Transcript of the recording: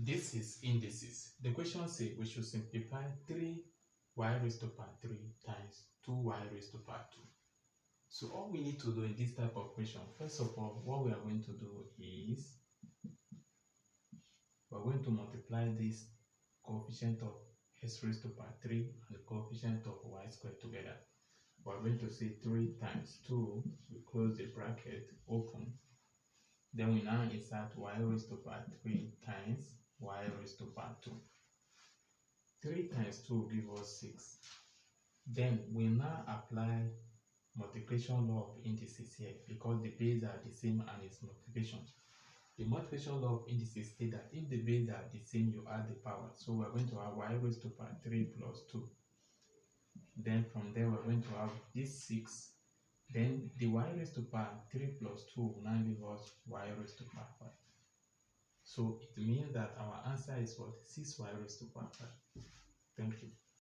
This is indices. The question says we should simplify 3y raised to power 3 times 2y raised to power 2. So all we need to do in this type of question, first of all, what we are going to do is we're going to multiply this coefficient of x raised to power 3 and the coefficient of y squared together. We're going to say 3 times 2, we close the bracket, open. Then we now insert y raised to power 3 times y raised to power 2. 3 times 2 will give us 6. Then we now apply multiplication law of indices here because the bases are the same and it's multiplication. The multiplication law of indices states that if the bases are the same, you add the power. So we're going to have y raised to power 3 plus 2. Then from there we're going to have this 6. Then the y raised to power 3 plus 2 will now give us y raised to power 5. So it means that our answer is what? 6y raised to power 5.